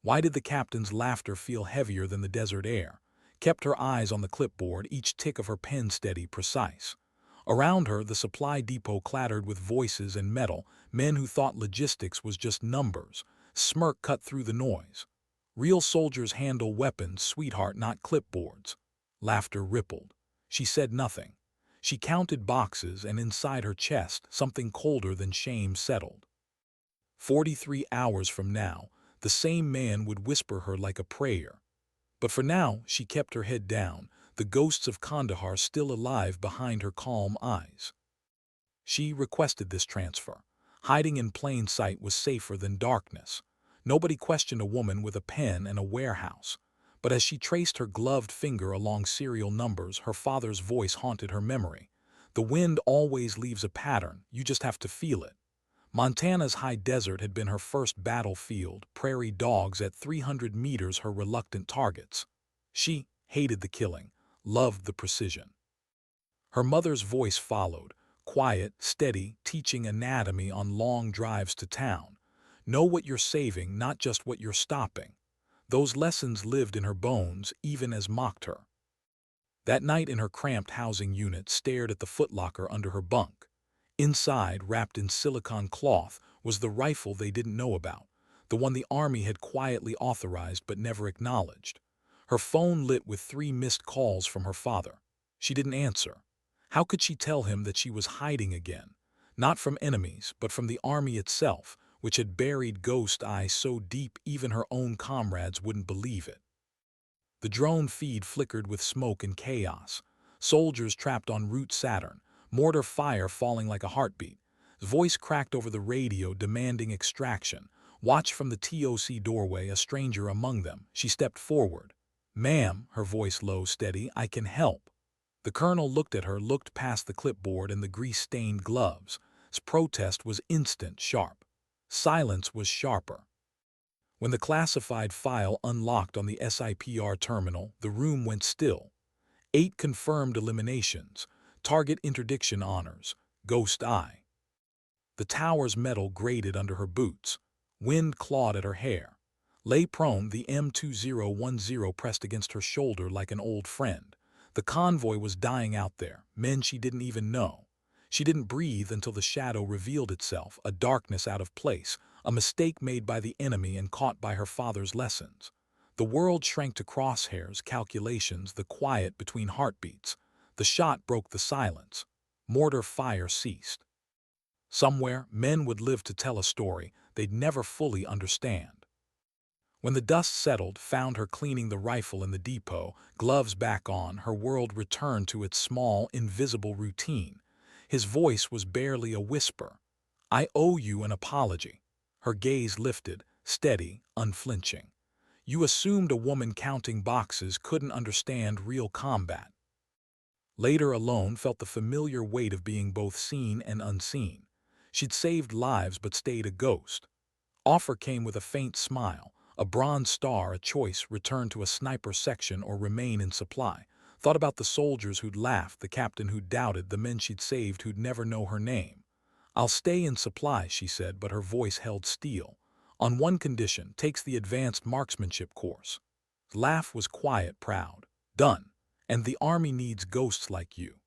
Why did the captain's laughter feel heavier than the desert air? Kept her eyes on the clipboard, each tick of her pen steady, precise. Around her, the supply depot clattered with voices and metal, men who thought logistics was just numbers. Smirk cut through the noise. Real soldiers handle weapons, sweetheart, not clipboards. Laughter rippled. She said nothing. She counted boxes, and inside her chest, something colder than shame settled. 43 hours from now, the same man would whisper her like a prayer. But for now, she kept her head down, the ghosts of Kandahar still alive behind her calm eyes. She requested this transfer. Hiding in plain sight was safer than darkness. Nobody questioned a woman with a pen and a warehouse. But as she traced her gloved finger along serial numbers, her father's voice haunted her memory. The wind always leaves a pattern, you just have to feel it. Montana's high desert had been her first battlefield, prairie dogs at 300 meters her reluctant targets. She hated the killing, loved the precision. Her mother's voice followed, quiet, steady, teaching anatomy on long drives to town. Know what you're saving, not just what you're stopping. Those lessons lived in her bones, even as mocked her. That night in her cramped housing unit stared at the footlocker under her bunk. Inside, wrapped in silicone cloth, was the rifle they didn't know about, the one the Army had quietly authorized but never acknowledged. Her phone lit with 3 missed calls from her father. She didn't answer. How could she tell him that she was hiding again? Not from enemies, but from the Army itself, which had buried Ghost Eye so deep even her own comrades wouldn't believe it. The drone feed flickered with smoke and chaos. Soldiers trapped en route Saturn, mortar fire falling like a heartbeat. Voice cracked over the radio demanding extraction. Watch from the TOC doorway, a stranger among them. She stepped forward. "Ma'am," her voice low, steady, "I can help." The colonel looked at her, looked past the clipboard and the grease-stained gloves. His protest was instant, sharp. Silence was sharper. When the classified file unlocked on the SIPR terminal, the room went still. 8 confirmed eliminations. Target interdiction honors. Ghost Eye. The tower's metal grated under her boots. Wind clawed at her hair. Lay prone, the M2010 pressed against her shoulder like an old friend. The convoy was dying out there, men she didn't even know. She didn't breathe until the shadow revealed itself, a darkness out of place, a mistake made by the enemy and caught by her father's lessons. The world shrank to crosshairs, calculations, the quiet between heartbeats. The shot broke the silence. Mortar fire ceased. Somewhere, men would live to tell a story they'd never fully understand. When the dust settled, found her cleaning the rifle in the depot, gloves back on, her world returned to its small, invisible routine. His voice was barely a whisper. "I owe you an apology." Her gaze lifted, steady, unflinching. "You assumed a woman counting boxes couldn't understand real combat." Later, alone, felt the familiar weight of being both seen and unseen. She'd saved lives but stayed a ghost. Offer came with a faint smile. A bronze star, a choice, return to a sniper section or remain in supply. Thought about the soldiers who'd laughed, the captain who'd doubted, the men she'd saved who'd never know her name. "I'll stay in supply," she said, but her voice held steel. "On one condition, takes the advanced marksmanship course." Laugh was quiet, proud. "Done. And the Army needs ghosts like you."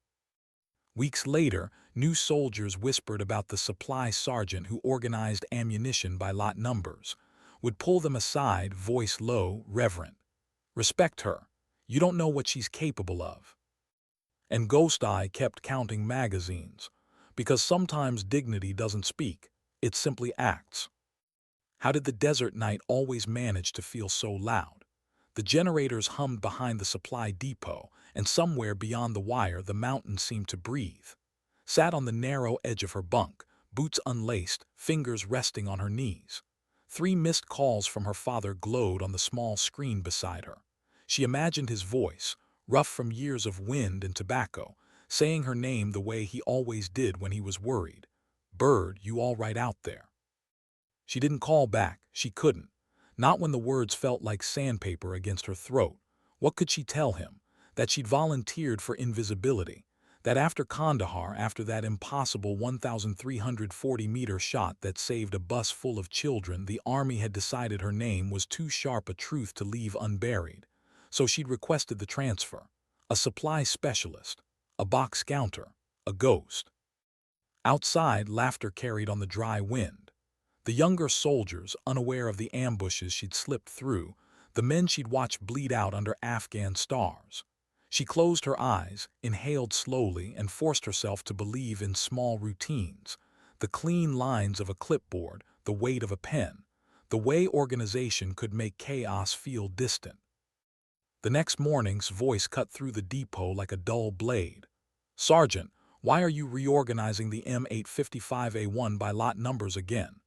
Weeks later, new soldiers whispered about the supply sergeant who organized ammunition by lot numbers. Would pull them aside, voice low, reverent. "Respect her. You don't know what she's capable of." And Ghost Eye kept counting magazines. Because sometimes dignity doesn't speak, it simply acts. How did the desert night always manage to feel so loud? The generators hummed behind the supply depot, and somewhere beyond the wire the mountains seemed to breathe. Sat on the narrow edge of her bunk, boots unlaced, fingers resting on her knees. 3 missed calls from her father glowed on the small screen beside her. She imagined his voice, rough from years of wind and tobacco, saying her name the way he always did when he was worried. "Bird, you all right out there?" She didn't call back. She couldn't. Not when the words felt like sandpaper against her throat. What could she tell him? That she'd volunteered for invisibility. That after Kandahar, after that impossible 1,340-meter shot that saved a bus full of children, the Army had decided her name was too sharp a truth to leave unburied. So she'd requested the transfer. A supply specialist, a box counter, a ghost. Outside, laughter carried on the dry wind. The younger soldiers, unaware of the ambushes she'd slipped through, the men she'd watched bleed out under Afghan stars. She closed her eyes, inhaled slowly, and forced herself to believe in small routines. The clean lines of a clipboard, the weight of a pen, the way organization could make chaos feel distant. The next morning's voice cut through the depot like a dull blade. "Sergeant, why are you reorganizing the M855A1 by lot numbers again?"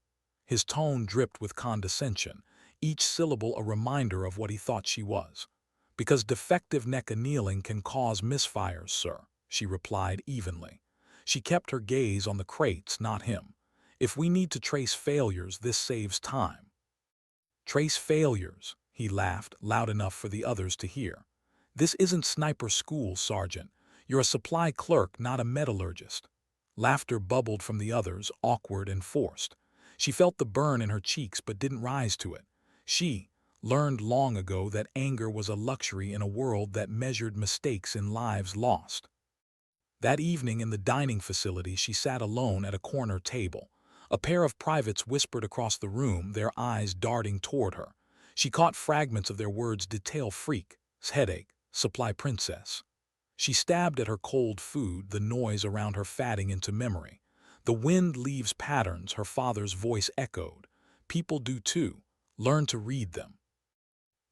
His tone dripped with condescension, each syllable a reminder of what he thought she was. "Because defective neck annealing can cause misfires, sir," she replied evenly. She kept her gaze on the crates, not him. "If we need to trace failures, this saves time." "Trace failures," he laughed, loud enough for the others to hear. "This isn't sniper school, Sergeant. You're a supply clerk, not a metallurgist." Laughter bubbled from the others, awkward and forced. She felt the burn in her cheeks but didn't rise to it. She learned long ago that anger was a luxury in a world that measured mistakes in lives lost. That evening in the dining facility, she sat alone at a corner table. A pair of privates whispered across the room, their eyes darting toward her. She caught fragments of their words: detail freak, headache, supply princess. She stabbed at her cold food, the noise around her fatting into memory. "The wind leaves patterns," her father's voice echoed. "People do too. Learn to read them."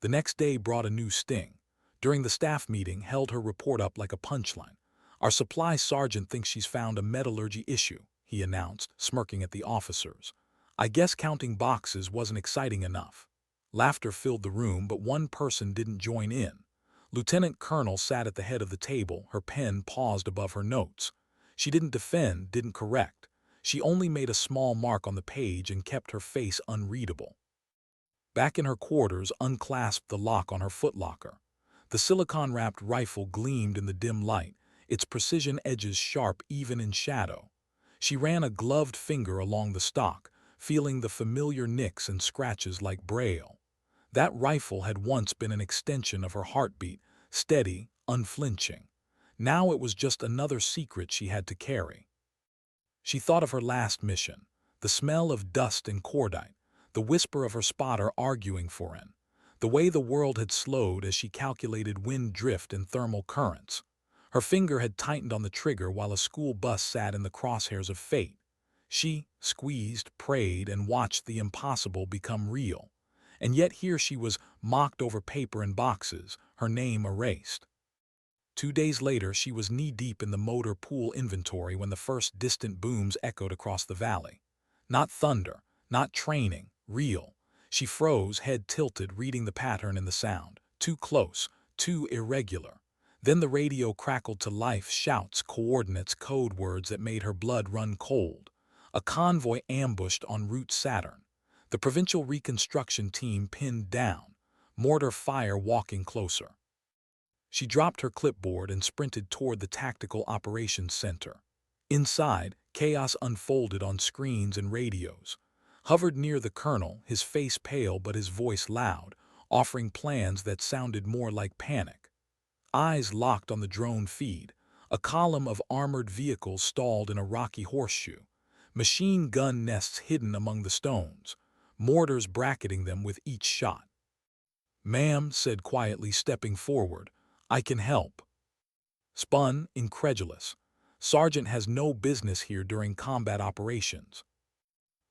The next day brought a new sting. During the staff meeting, held her report up like a punchline. "Our supply sergeant thinks she's found a metallurgy issue," he announced, smirking at the officers. "I guess counting boxes wasn't exciting enough." Laughter filled the room, but one person didn't join in. Lieutenant Colonel sat at the head of the table, her pen paused above her notes. She didn't defend, didn't correct. She only made a small mark on the page and kept her face unreadable. Back in her quarters, unclasped the lock on her footlocker. The silicone-wrapped rifle gleamed in the dim light, its precision edges sharp even in shadow. She ran a gloved finger along the stock, feeling the familiar nicks and scratches like braille. That rifle had once been an extension of her heartbeat, steady, unflinching. Now it was just another secret she had to carry. She thought of her last mission, the smell of dust and cordite, the whisper of her spotter arguing for him, the way the world had slowed as she calculated wind drift and thermal currents. Her finger had tightened on the trigger while a school bus sat in the crosshairs of fate. She squeezed, prayed, and watched the impossible become real. And yet here she was, mocked over paper and boxes, her name erased. 2 days later, she was knee-deep in the motor pool inventory when the first distant booms echoed across the valley. Not thunder, not training, real. She froze, head tilted, reading the pattern in the sound. Too close, too irregular. Then the radio crackled to life, shouts, coordinates, code words that made her blood run cold. A convoy ambushed en route Saturn. The provincial reconstruction team pinned down. Mortar fire walking closer. She dropped her clipboard and sprinted toward the Tactical Operations Center. Inside, chaos unfolded on screens and radios. Hovered near the colonel, his face pale but his voice loud, offering plans that sounded more like panic. Eyes locked on the drone feed. A column of armored vehicles stalled in a rocky horseshoe. Machine gun nests hidden among the stones. Mortars bracketing them with each shot. "Ma'am," said quietly, stepping forward, "I can help." Spun, incredulous. Sergeant has no business here during combat operations.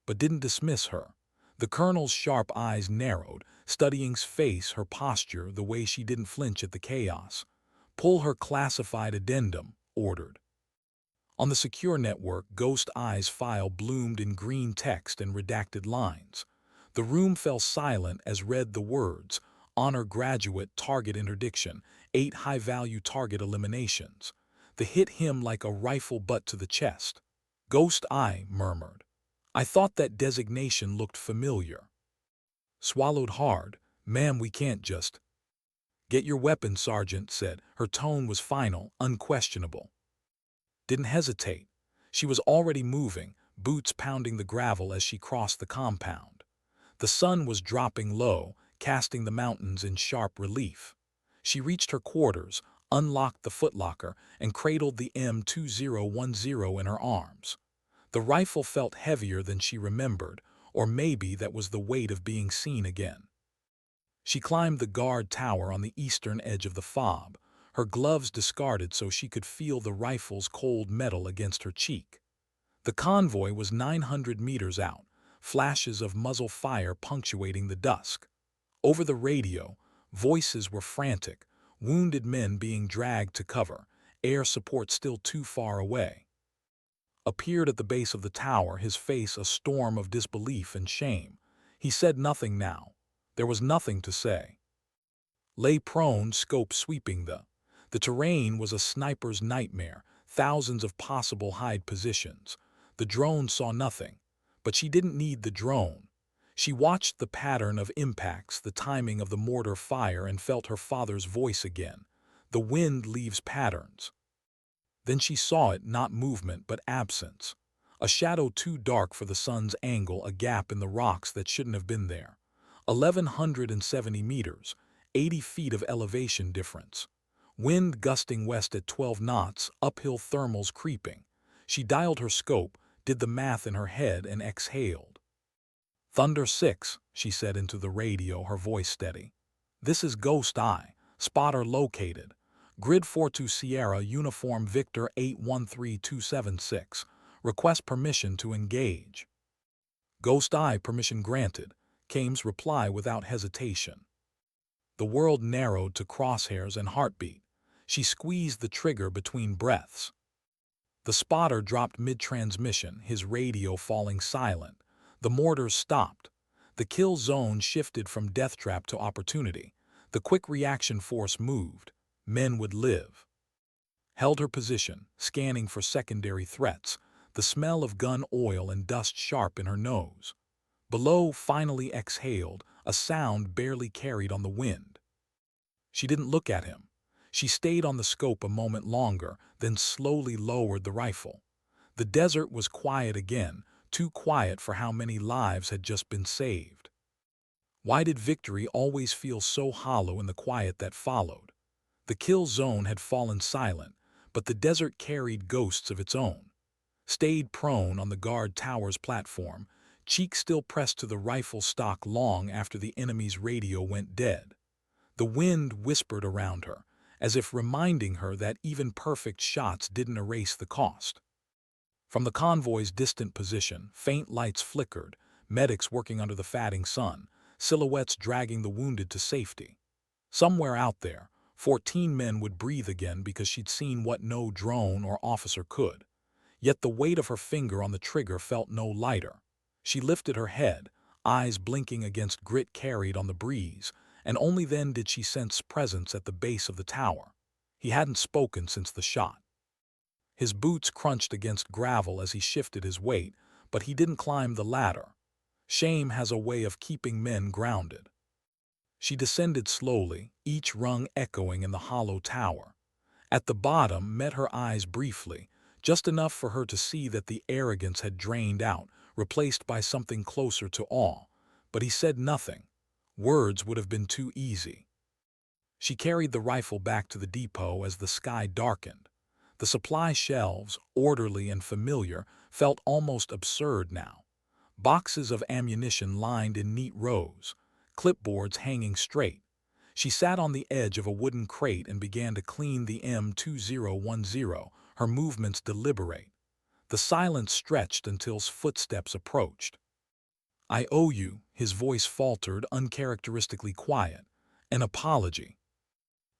But didn't dismiss her. The colonel's sharp eyes narrowed, studying her face, her posture, the way she didn't flinch at the chaos. "Pull her classified addendum," ordered. On the secure network, Ghost Eye's file bloomed in green text and redacted lines. The room fell silent as read the words: "Honor graduate, target interdiction, 8 high-value target eliminations." The hit him like a rifle butt to the chest. Ghost Eye murmured, "I thought that designation looked familiar." Swallowed hard. "Ma'am, we can't just—" "Get your weapon," Sergeant said. Her tone was final, unquestionable. Didn't hesitate. She was already moving, boots pounding the gravel as she crossed the compound. The sun was dropping low, casting the mountains in sharp relief. She reached her quarters, unlocked the footlocker, and cradled the M2010 in her arms. The rifle felt heavier than she remembered, or maybe that was the weight of being seen again. She climbed the guard tower on the eastern edge of the fob, her gloves discarded so she could feel the rifle's cold metal against her cheek. The convoy was 900 meters out, flashes of muzzle fire punctuating the dusk. Over the radio, voices were frantic, wounded men being dragged to cover, air support still too far away. Appeared at the base of the tower, his face a storm of disbelief and shame. He said nothing now. There was nothing to say. Lay prone, scope sweeping the terrain was a sniper's nightmare, thousands of possible hide positions. The drone saw nothing, but she didn't need the drone. She watched the pattern of impacts, the timing of the mortar fire, and felt her father's voice again. The wind leaves patterns. Then she saw it, not movement, but absence. A shadow too dark for the sun's angle, a gap in the rocks that shouldn't have been there. 1,170 meters, 80 feet of elevation difference. Wind gusting west at 12 knots, uphill thermals creeping. She dialed her scope, did the math in her head, and exhaled. "Thunder 6, she said into the radio, her voice steady. "This is Ghost Eye. Spotter located. Grid 42 Sierra, Uniform Victor 813276. Request permission to engage." "Ghost Eye, permission granted," came's reply without hesitation. The world narrowed to crosshairs and heartbeat. She squeezed the trigger between breaths. The spotter dropped mid-transmission, his radio falling silent. The mortars stopped. The kill zone shifted from death trap to opportunity. The quick reaction force moved. Men would live. Held her position, scanning for secondary threats, the smell of gun oil and dust sharp in her nose. Below, finally exhaled, a sound barely carried on the wind. She didn't look at him. She stayed on the scope a moment longer, then slowly lowered the rifle. The desert was quiet again, too quiet for how many lives had just been saved. Why did victory always feel so hollow in the quiet that followed? The kill zone had fallen silent, but the desert carried ghosts of its own. Stayed prone on the guard tower's platform, cheek still pressed to the rifle stock long after the enemy's radio went dead. The wind whispered around her, as if reminding her that even perfect shots didn't erase the cost. From the convoy's distant position, faint lights flickered, medics working under the fatting sun, silhouettes dragging the wounded to safety. Somewhere out there, 14 men would breathe again because she'd seen what no drone or officer could. Yet the weight of her finger on the trigger felt no lighter. She lifted her head, eyes blinking against grit carried on the breeze, and only then did she sense presence at the base of the tower. He hadn't spoken since the shot. His boots crunched against gravel as he shifted his weight, but he didn't climb the ladder. Shame has a way of keeping men grounded. She descended slowly, each rung echoing in the hollow tower. At the bottom, met her eyes briefly, just enough for her to see that the arrogance had drained out, replaced by something closer to awe. But he said nothing. Words would have been too easy. She carried the rifle back to the depot as the sky darkened. The supply shelves, orderly and familiar, felt almost absurd now. Boxes of ammunition lined in neat rows, clipboards hanging straight. She sat on the edge of a wooden crate and began to clean the M2010, her movements deliberate. The silence stretched until footsteps approached. "I owe you," his voice faltered, uncharacteristically quiet. "An apology."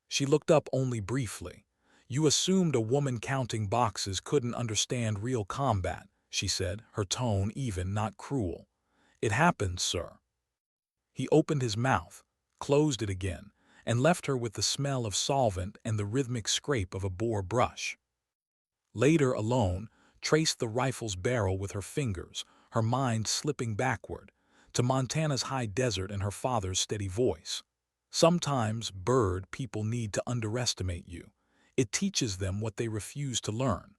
She looked up only briefly. "You assumed a woman counting boxes couldn't understand real combat," she said, her tone even, not cruel. "It happens, sir." He opened his mouth, closed it again, and left her with the smell of solvent and the rhythmic scrape of a bore brush. Later, alone, traced the rifle's barrel with her fingers, her mind slipping backward, to Montana's high desert and her father's steady voice. "Sometimes, bird, people need to underestimate you. It teaches them what they refuse to learn.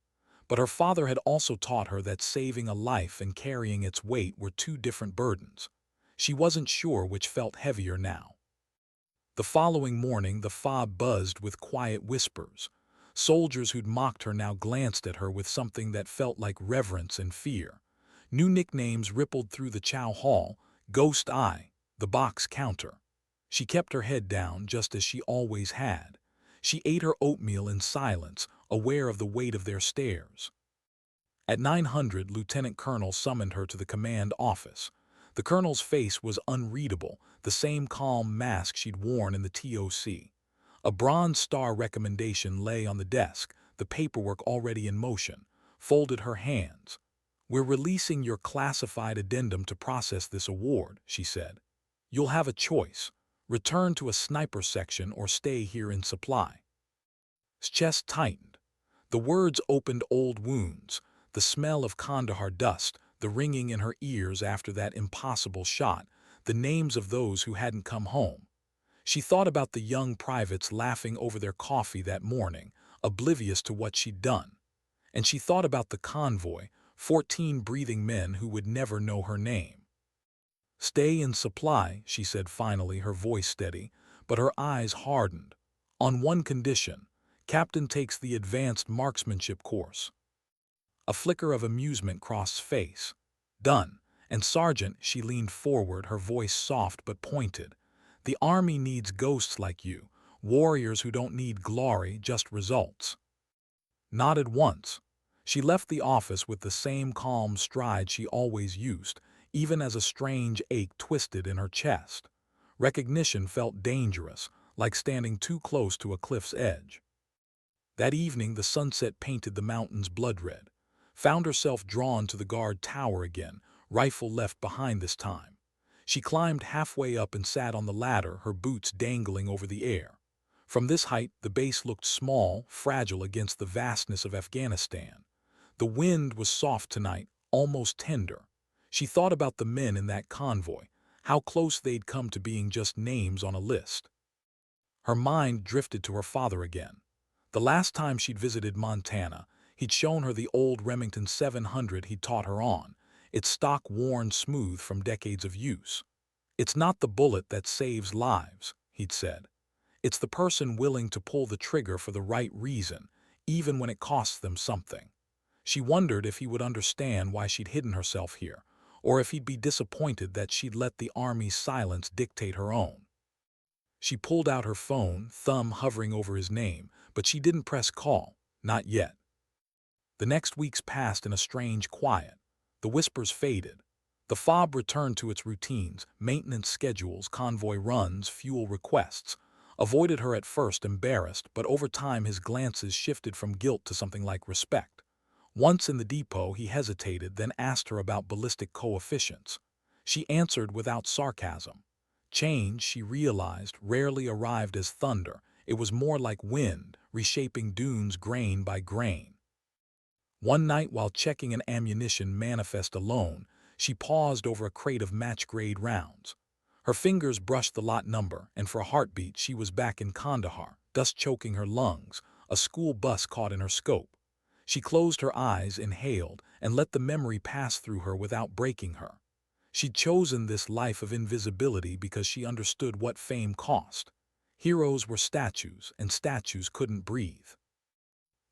But her father had also taught her that saving a life and carrying its weight were two different burdens. She wasn't sure which felt heavier now. The following morning the fob buzzed with quiet whispers. Soldiers who'd mocked her now glanced at her with something that felt like reverence and fear. New nicknames rippled through the chow hall: Ghost Eye, the box counter. She kept her head down just as she always had. She ate her oatmeal in silence, aware of the weight of their stares. At 900, Lieutenant Colonel summoned her to the command office. The colonel's face was unreadable, the same calm mask she'd worn in the TOC. A Bronze Star recommendation lay on the desk, the paperwork already in motion. Folded her hands. "We're releasing your classified addendum to process this award," she said. "You'll have a choice. Return to a sniper section or stay here in supply." His chest tightened. The words opened old wounds. The smell of Kandahar dust, the ringing in her ears after that impossible shot, the names of those who hadn't come home. She thought about the young privates laughing over their coffee that morning, oblivious to what she'd done. And she thought about the convoy, 14 breathing men who would never know her name. "Stay in supply," she said finally, her voice steady, but her eyes hardened. "On one condition: Captain takes the advanced marksmanship course." A flicker of amusement crossed his face. "Done. And Sergeant," she leaned forward, her voice soft but pointed, "the Army needs ghosts like you, warriors who don't need glory, just results." Nodded once. She left the office with the same calm stride she always used, even as a strange ache twisted in her chest. Recognition felt dangerous, like standing too close to a cliff's edge. That evening the sunset painted the mountains blood red. Found herself drawn to the guard tower again, rifle left behind this time. She climbed halfway up and sat on the ladder, her boots dangling over the air. From this height the base looked small, fragile against the vastness of Afghanistan. The wind was soft tonight, almost tender. She thought about the men in that convoy, how close they'd come to being just names on a list. Her mind drifted to her father again. The last time she'd visited Montana, he'd shown her the old Remington 700 he'd taught her on, its stock worn smooth from decades of use. "It's not the bullet that saves lives," he'd said. "It's the person willing to pull the trigger for the right reason, even when it costs them something." She wondered if he would understand why she'd hidden herself here, or if he'd be disappointed that she'd let the Army's silence dictate her own. She pulled out her phone, thumb hovering over his name, but she didn't press call, not yet. The next weeks passed in a strange quiet. The whispers faded. The fob returned to its routines: maintenance schedules, convoy runs, fuel requests. Avoided her at first, embarrassed, but over time his glances shifted from guilt to something like respect. Once in the depot he hesitated, then asked her about ballistic coefficients. She answered without sarcasm. Change, she realized, rarely arrived as thunder. It was more like wind, reshaping dunes grain by grain. One night while checking an ammunition manifest alone, she paused over a crate of match-grade rounds. Her fingers brushed the lot number, and for a heartbeat she was back in Kandahar, dust choking her lungs, a school bus caught in her scope. She closed her eyes, inhaled, and let the memory pass through her without breaking her. She'd chosen this life of invisibility because she understood what fame cost. Heroes were statues, and statues couldn't breathe.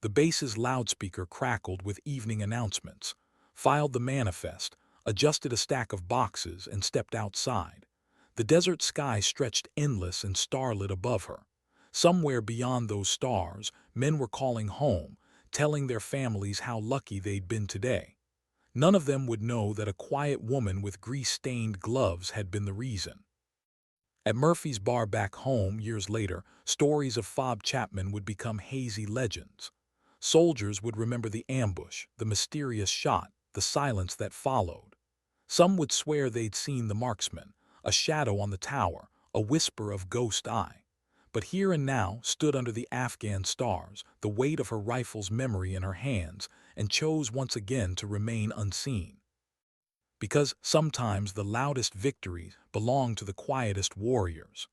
The base's loudspeaker crackled with evening announcements. Filed the manifest, adjusted a stack of boxes, and stepped outside. The desert sky stretched endless and starlit above her. Somewhere beyond those stars, men were calling home, telling their families how lucky they'd been today. None of them would know that a quiet woman with grease-stained gloves had been the reason. At Murphy's bar back home, years later, stories of Fob Chapman would become hazy legends. Soldiers would remember the ambush, the mysterious shot, the silence that followed. Some would swear they'd seen the marksman, a shadow on the tower, a whisper of Ghost Eye. But here and now stood under the Afghan stars, the weight of her rifle's memory in her hands, and chose once again to remain unseen. Because sometimes the loudest victories belong to the quietest warriors.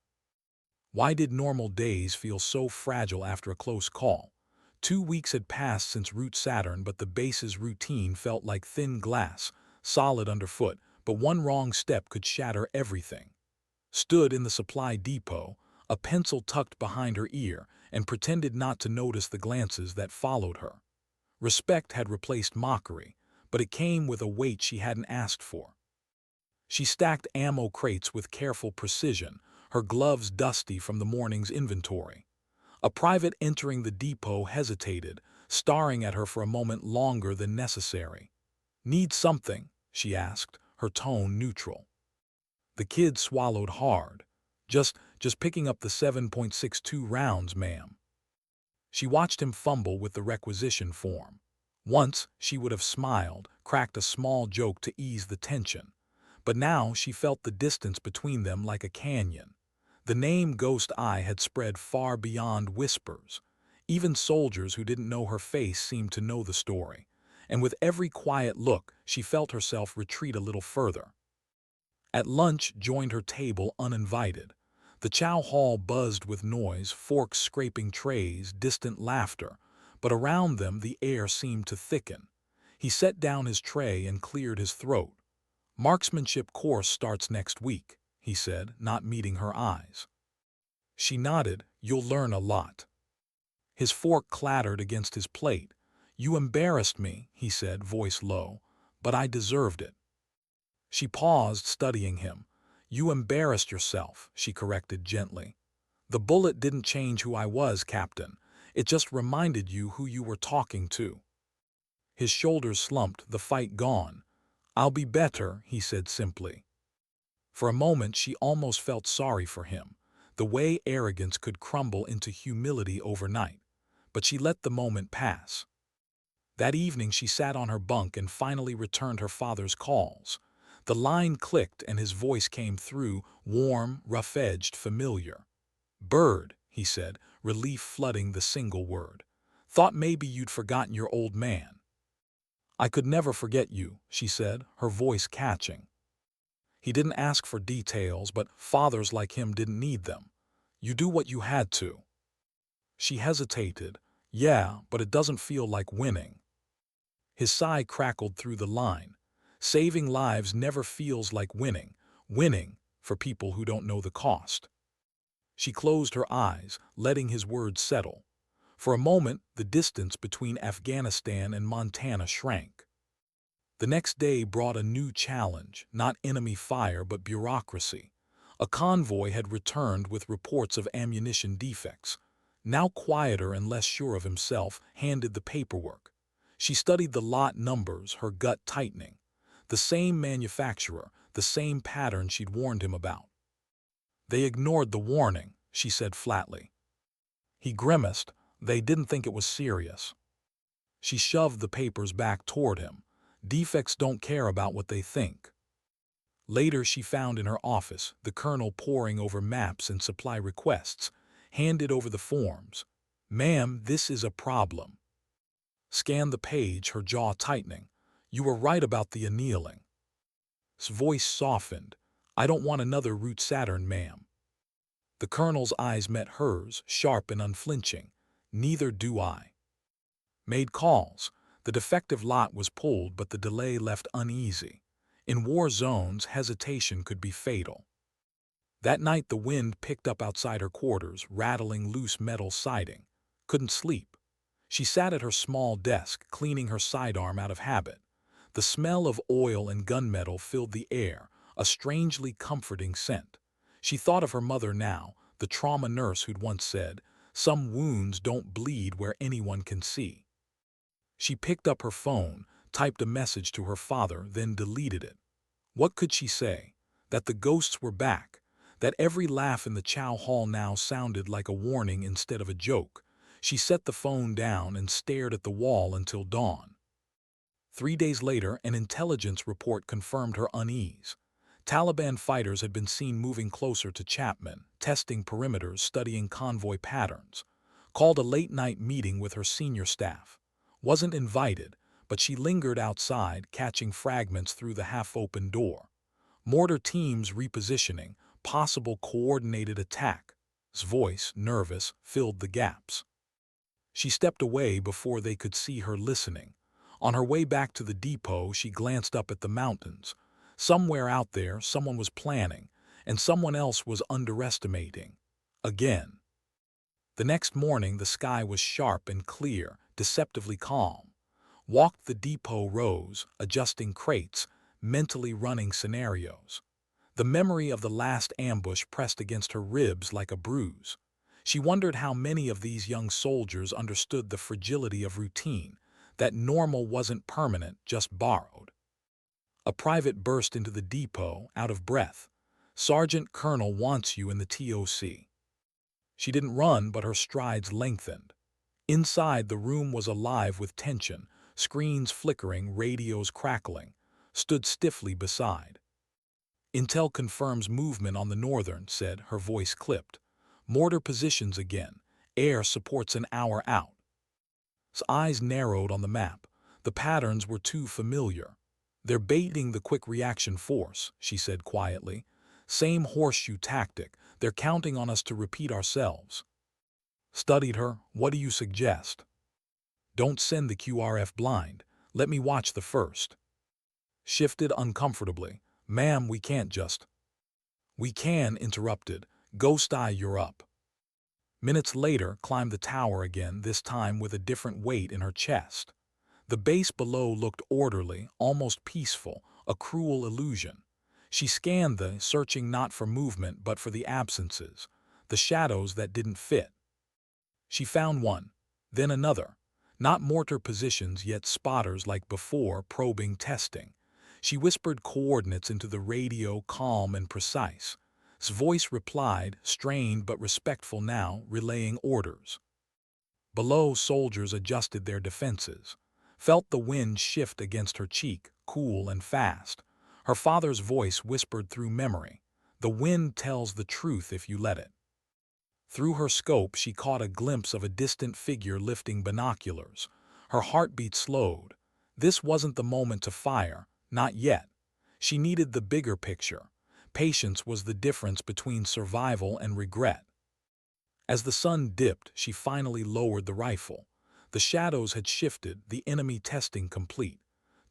Why did normal days feel so fragile after a close call? 2 weeks had passed since Route Saturn, but the base's routine felt like thin glass, solid underfoot, but one wrong step could shatter everything. Stood in the supply depot, a pencil tucked behind her ear, and pretended not to notice the glances that followed her. Respect had replaced mockery, but it came with a weight she hadn't asked for. She stacked ammo crates with careful precision, her gloves dusty from the morning's inventory. A private entering the depot hesitated, staring at her for a moment longer than necessary. "Need something?" she asked, her tone neutral. The kid swallowed hard. Just picking up the 7.62 rounds, ma'am." She watched him fumble with the requisition form. Once she would have smiled, cracked a small joke to ease the tension. But now she felt the distance between them like a canyon. The name Ghost Eye had spread far beyond whispers. Even soldiers who didn't know her face seemed to know the story. And with every quiet look, she felt herself retreat a little further. At lunch joined her table uninvited. The chow hall buzzed with noise, forks scraping trays, distant laughter, but around them the air seemed to thicken. He set down his tray and cleared his throat. "Marksmanship course starts next week," he said, not meeting her eyes. She nodded. "You'll learn a lot." His fork clattered against his plate. "You embarrassed me," he said, voice low, "but I deserved it." She paused, studying him. "You embarrassed yourself," she corrected gently. "The bullet didn't change who I was, Captain. It just reminded you who you were talking to." His shoulders slumped, the fight gone. "I'll be better," he said simply. For a moment she almost felt sorry for him, the way arrogance could crumble into humility overnight. But she let the moment pass. That evening she sat on her bunk and finally returned her father's calls. The line clicked and his voice came through, warm, rough-edged, familiar. "Bird," he said, relief flooding the single word. "Thought maybe you'd forgotten your old man." "I could never forget you," she said, her voice catching. He didn't ask for details, but fathers like him didn't need them. "You do what you had to." She hesitated. "Yeah, but it doesn't feel like winning." His sigh crackled through the line. "Saving lives never feels like winning. Winning, for people who don't know the cost." She closed her eyes, letting his words settle. For a moment, the distance between Afghanistan and Montana shrank. The next day brought a new challenge, not enemy fire but bureaucracy. A convoy had returned with reports of ammunition defects. Now quieter and less sure of himself, handed the paperwork. She studied the lot numbers, her gut tightening. The same manufacturer, the same pattern she'd warned him about. "They ignored the warning," she said flatly. He grimaced. "They didn't think it was serious." She shoved the papers back toward him. "Defects don't care about what they think." Later she found in her office the colonel poring over maps and supply requests, handed over the forms. "Ma'am, this is a problem." Scanned the page, her jaw tightening. "You were right about the annealing." His voice softened. "I don't want another Route Saturn, ma'am." The colonel's eyes met hers, sharp and unflinching. "Neither do I." Made calls. The defective lot was pulled, but the delay left uneasy. In war zones, hesitation could be fatal. That night the wind picked up outside her quarters, rattling loose metal siding. Couldn't sleep. She sat at her small desk, cleaning her sidearm out of habit. The smell of oil and gunmetal filled the air, a strangely comforting scent. She thought of her mother now, the trauma nurse who'd once said, "Some wounds don't bleed where anyone can see." She picked up her phone, typed a message to her father, then deleted it. What could she say? That the ghosts were back, that every laugh in the chow hall now sounded like a warning instead of a joke. She set the phone down and stared at the wall until dawn. 3 days later, an intelligence report confirmed her unease. Taliban fighters had been seen moving closer to Chapman, testing perimeters, studying convoy patterns. Called a late-night meeting with her senior staff. Wasn't invited, but she lingered outside, catching fragments through the half-open door. Mortar teams repositioning, possible coordinated attack. His voice, nervous, filled the gaps. She stepped away before they could see her listening. On her way back to the depot, she glanced up at the mountains. Somewhere out there, someone was planning, and someone else was underestimating. Again. The next morning, the sky was sharp and clear, deceptively calm. Walked the depot rows, adjusting crates, mentally running scenarios. The memory of the last ambush pressed against her ribs like a bruise. She wondered how many of these young soldiers understood the fragility of routine, that normal wasn't permanent, just borrowed. A private burst into the depot, out of breath. "Sergeant Colonel wants you in the TOC." She didn't run, but her strides lengthened. Inside, the room was alive with tension, screens flickering, radios crackling. Stood stiffly beside. "Intel confirms movement on the northern," said, her voice clipped. "Mortar positions again. Air supports an hour out." His eyes narrowed on the map. The patterns were too familiar. "They're baiting the quick reaction force," she said quietly. "Same horseshoe tactic. They're counting on us to repeat ourselves." Studied her. "What do you suggest?" "Don't send the QRF blind. Let me watch the first." Shifted uncomfortably. "Ma'am, we can't just—" "We can," interrupted. "Ghost Eye, you're up." Minutes later, climbed the tower again, this time with a different weight in her chest. The base below looked orderly, almost peaceful, a cruel illusion. She scanned searching not for movement but for the absences, the shadows that didn't fit. She found one, then another. Not mortar positions, yet spotters like before, probing, testing. She whispered coordinates into the radio, calm and precise. His voice replied, strained but respectful now, relaying orders. Below, soldiers adjusted their defenses. Felt the wind shift against her cheek, cool and fast. Her father's voice whispered through memory. "The wind tells the truth if you let it." Through her scope, she caught a glimpse of a distant figure lifting binoculars. Her heartbeat slowed. This wasn't the moment to fire, not yet. She needed the bigger picture. Patience was the difference between survival and regret. As the sun dipped, she finally lowered the rifle. The shadows had shifted, the enemy testing complete.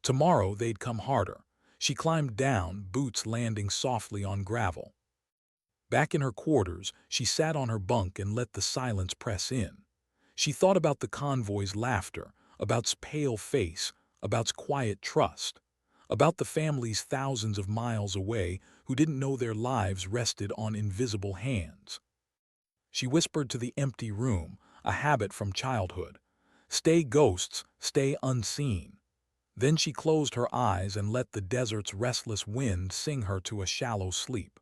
Tomorrow they'd come harder. She climbed down, boots landing softly on gravel. Back in her quarters, she sat on her bunk and let the silence press in. She thought about the convoy's laughter, about its pale face, about its quiet trust, about the families thousands of miles away who didn't know their lives rested on invisible hands. She whispered to the empty room, a habit from childhood. "Stay ghosts, stay unseen." Then she closed her eyes and let the desert's restless wind sing her to a shallow sleep.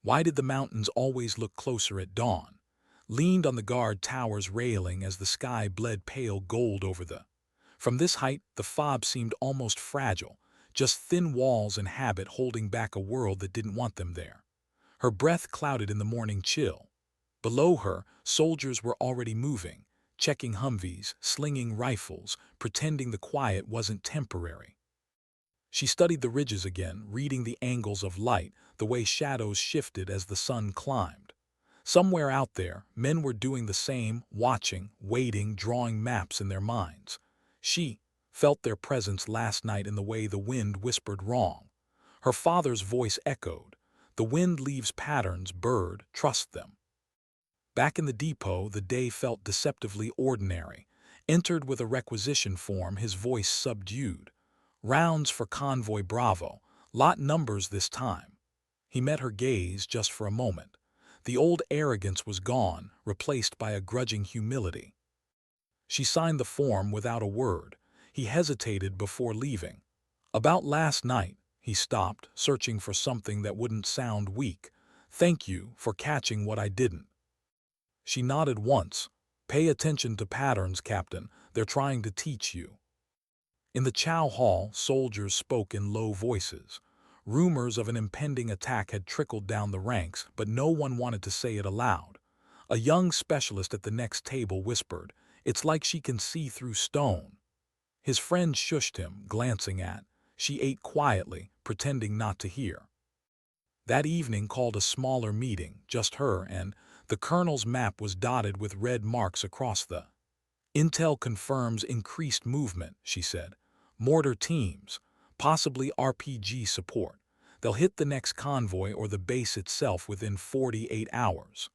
Why did the mountains always look closer at dawn? Leaned on the guard tower's railing as the sky bled pale gold over the. From this height, the fob seemed almost fragile, just thin walls and habit holding back a world that didn't want them there. Her breath clouded in the morning chill. Below her, soldiers were already moving, checking Humvees, slinging rifles, pretending the quiet wasn't temporary. She studied the ridges again, reading the angles of light, the way shadows shifted as the sun climbed. Somewhere out there, men were doing the same, watching, waiting, drawing maps in their minds. She felt their presence last night in the way the wind whispered wrong. Her father's voice echoed. "The wind leaves patterns, bird, trust them." Back in the depot, the day felt deceptively ordinary. Entered with a requisition form, his voice subdued. "Rounds for Convoy Bravo. Lot numbers this time." He met her gaze just for a moment. The old arrogance was gone, replaced by a grudging humility. She signed the form without a word. He hesitated before leaving. "About last night," he stopped, searching for something that wouldn't sound weak. "Thank you for catching what I didn't." She nodded once. "Pay attention to patterns, Captain. They're trying to teach you." In the chow hall, soldiers spoke in low voices. Rumors of an impending attack had trickled down the ranks, but no one wanted to say it aloud. A young specialist at the next table whispered, "It's like she can see through stone." His friend shushed him, glancing at. She ate quietly, pretending not to hear. That evening called a smaller meeting, just her, and the colonel's map was dotted with red marks across the Intel confirms increased movement, she said. Mortar teams, possibly RPG support. They'll hit the next convoy or the base itself within 48 hours.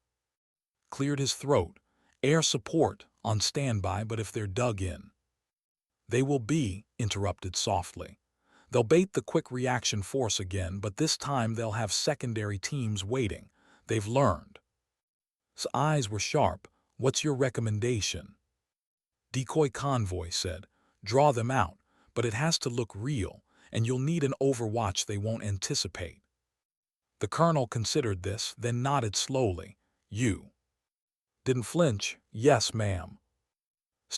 Cleared his throat. Air support, on standby, but if they're dug in. They will be, interrupted softly. They'll bait the quick reaction force again, but this time they'll have secondary teams waiting. They've learned. His eyes were sharp. What's your recommendation? Decoy convoy said. Draw them out, but it has to look real, and you'll need an overwatch they won't anticipate. The colonel considered this, then nodded slowly. You didn't flinch. Yes, ma'am.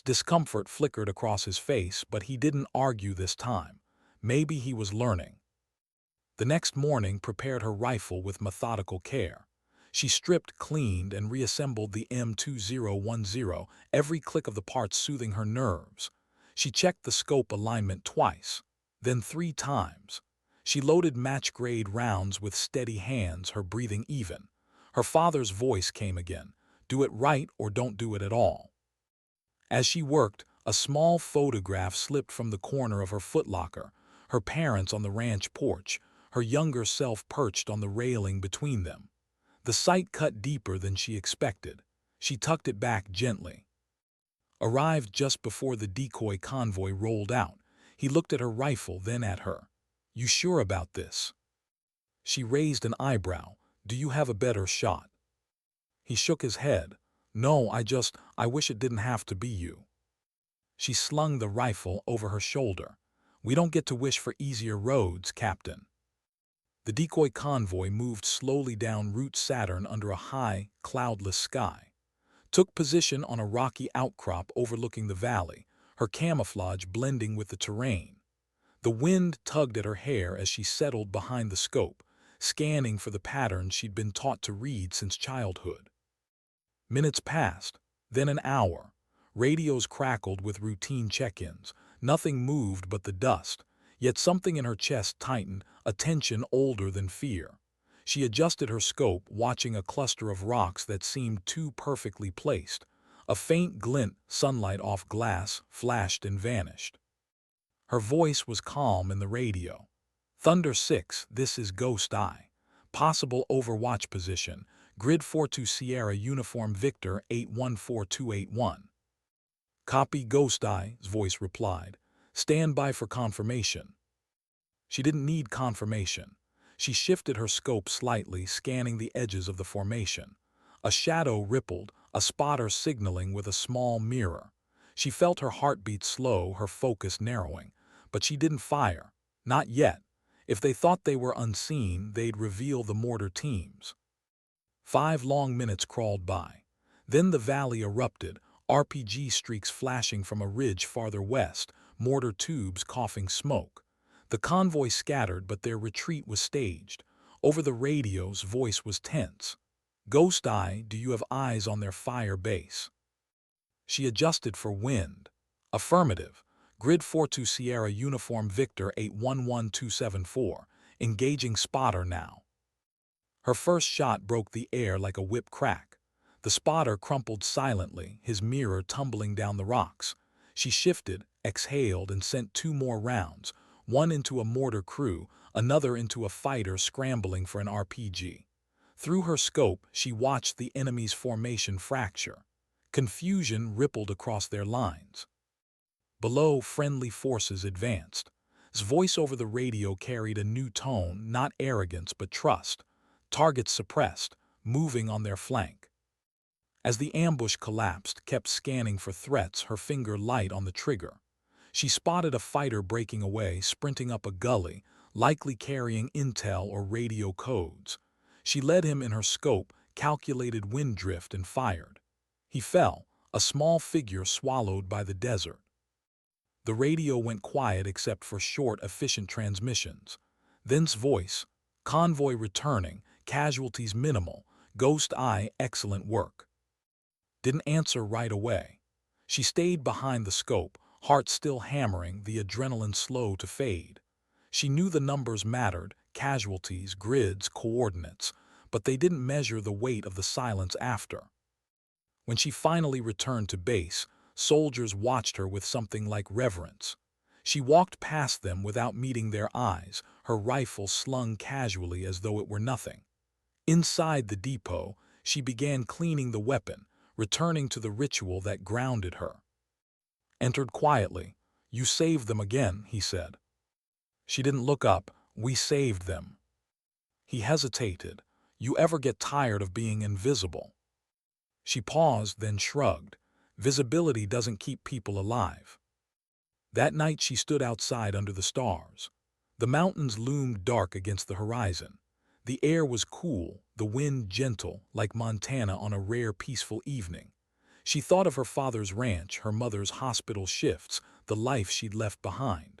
Discomfort flickered across his face, but he didn't argue this time. Maybe he was learning. The next morning prepared her rifle with methodical care. She stripped, cleaned, and reassembled the M2010, every click of the parts soothing her nerves. She checked the scope alignment twice, then 3 times. She loaded match-grade rounds with steady hands, her breathing even. Her father's voice came again. Do it right or don't do it at all. As she worked, a small photograph slipped from the corner of her footlocker, her parents on the ranch porch, her younger self perched on the railing between them. The sight cut deeper than she expected. She tucked it back gently. Arrived just before the decoy convoy rolled out. He looked at her rifle, then at her. You sure about this? She raised an eyebrow. Do you have a better shot? He shook his head. No, I wish it didn't have to be you. She slung the rifle over her shoulder. We don't get to wish for easier roads, Captain. The decoy convoy moved slowly down Route Saturn under a high, cloudless sky. Took position on a rocky outcrop overlooking the valley, her camouflage blending with the terrain. The wind tugged at her hair as she settled behind the scope, scanning for the patterns she'd been taught to read since childhood. Minutes passed, then an hour. Radios crackled with routine check-ins. Nothing moved but the dust, yet something in her chest tightened, a tension older than fear. She adjusted her scope, watching a cluster of rocks that seemed too perfectly placed. A faint glint, sunlight off glass, flashed and vanished. Her voice was calm in the radio. Thunder 6, this is Ghost Eye. Possible overwatch position. Grid 42 Sierra Uniform Victor 814281. Copy, Ghost Eye's voice replied. Stand by for confirmation. She didn't need confirmation. She shifted her scope slightly, scanning the edges of the formation. A shadow rippled, a spotter signaling with a small mirror. She felt her heartbeat slow, her focus narrowing. But she didn't fire. Not yet. If they thought they were unseen, they'd reveal the mortar teams. 5 long minutes crawled by. Then the valley erupted, RPG streaks flashing from a ridge farther west, mortar tubes coughing smoke. The convoy scattered, but their retreat was staged. Over the radio's voice was tense. Ghost Eye, do you have eyes on their fire base? She adjusted for wind. Affirmative. Grid 42 Sierra Uniform Victor 811274. Engaging spotter now. Her first shot broke the air like a whip crack. The spotter crumpled silently, his mirror tumbling down the rocks. She shifted, exhaled, and sent 2 more rounds, one into a mortar crew, another into a fighter scrambling for an RPG. Through her scope, she watched the enemy's formation fracture. Confusion rippled across their lines. Below, friendly forces advanced. His voice over the radio carried a new tone, not arrogance but trust. Targets suppressed, moving on their flank. As the ambush collapsed, kept scanning for threats, her finger light on the trigger. She spotted a fighter breaking away, sprinting up a gully, likely carrying intel or radio codes. She led him in her scope, calculated wind drift, and fired. He fell, a small figure swallowed by the desert. The radio went quiet except for short, efficient transmissions. Then's voice, convoy returning, casualties minimal, Ghost Eye, excellent work. Didn't answer right away. She stayed behind the scope, heart still hammering, the adrenaline slow to fade. She knew the numbers mattered, casualties, grids, coordinates, but they didn't measure the weight of the silence after. When she finally returned to base, Soldiers watched her with something like reverence. She walked past them without meeting their eyes, her rifle slung casually as though it were nothing. Inside the depot, she began cleaning the weapon, returning to the ritual that grounded her. Entered quietly. "You saved them again," he said. She didn't look up. "We saved them." He hesitated. "You ever get tired of being invisible?" She paused, then shrugged. Visibility doesn't keep people alive. That night she stood outside under the stars. The mountains loomed dark against the horizon. The air was cool, the wind gentle, like Montana on a rare peaceful evening. She thought of her father's ranch, her mother's hospital shifts, the life she'd left behind.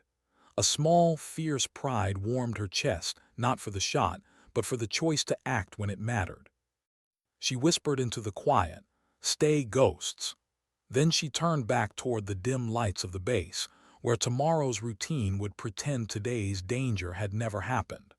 A small, fierce pride warmed her chest, not for the shot, but for the choice to act when it mattered. She whispered into the quiet, "Stay, ghosts." Then she turned back toward the dim lights of the base, where tomorrow's routine would pretend today's danger had never happened.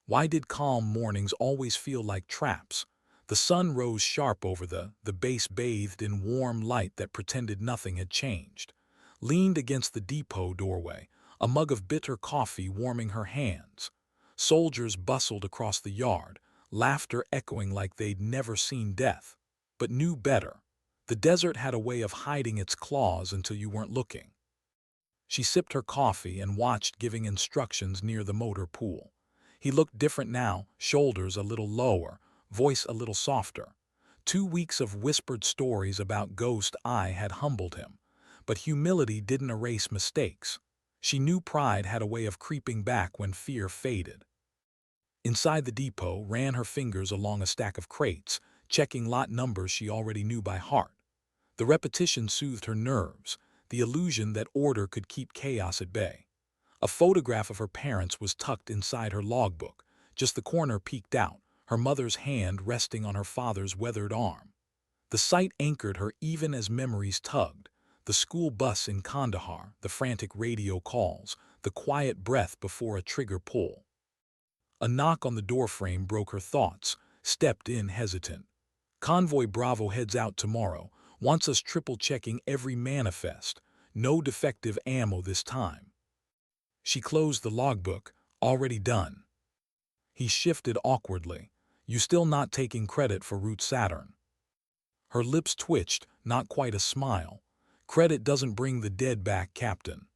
Why did calm mornings always feel like traps? The sun rose sharp over the base bathed in warm light that pretended nothing had changed. Leaned against the depot doorway, a mug of bitter coffee warming her hands. Soldiers bustled across the yard, laughter echoing like they'd never seen death, but knew better. The desert had a way of hiding its claws until you weren't looking. She sipped her coffee and watched, giving instructions near the motor pool. He looked different now, shoulders a little lower, voice a little softer. 2 weeks of whispered stories about Ghost Eye had humbled him, but humility didn't erase mistakes. She knew pride had a way of creeping back when fear faded. Inside the depot, ran her fingers along a stack of crates, checking lot numbers she already knew by heart. The repetition soothed her nerves, the illusion that order could keep chaos at bay. A photograph of her parents was tucked inside her logbook. Just the corner peeked out, her mother's hand resting on her father's weathered arm. The sight anchored her even as memories tugged. The school bus in Kandahar, the frantic radio calls, the quiet breath before a trigger pull. A knock on the doorframe broke her thoughts. Stepped in hesitant. "Convoy Bravo heads out tomorrow. Wants us triple-checking every manifest. No defective ammo this time." She closed the logbook. "Already done." He shifted awkwardly. "You still not taking credit for Route Saturn?" Her lips twitched, not quite a smile. "Credit doesn't bring the dead back, Captain."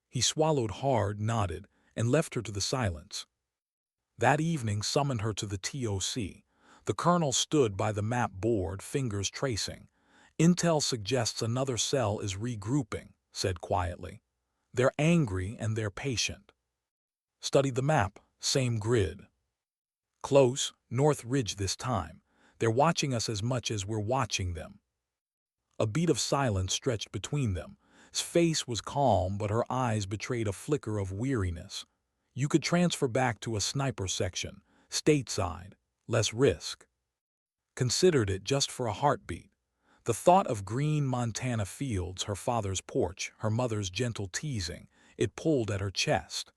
He swallowed hard, nodded, and left her to the silence. That evening summoned her to the TOC. The colonel stood by the map board, fingers tracing. "Intel suggests another cell is regrouping," said quietly. "They're angry and they're patient." Studied the map, same grid. "Close, North Ridge this time. They're watching us as much as we're watching them." A beat of silence stretched between them. His face was calm, but her eyes betrayed a flicker of weariness. "You could transfer back to a sniper section, stateside, less risk." Considered it just for a heartbeat. The thought of green Montana fields, her father's porch, her mother's gentle teasing, it pulled at her chest.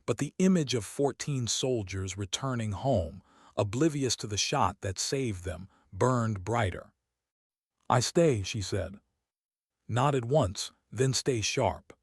But the image of 14 soldiers returning home, oblivious to the shot that saved them, burned brighter. "I stay," she said. Nodded once, then stay sharp.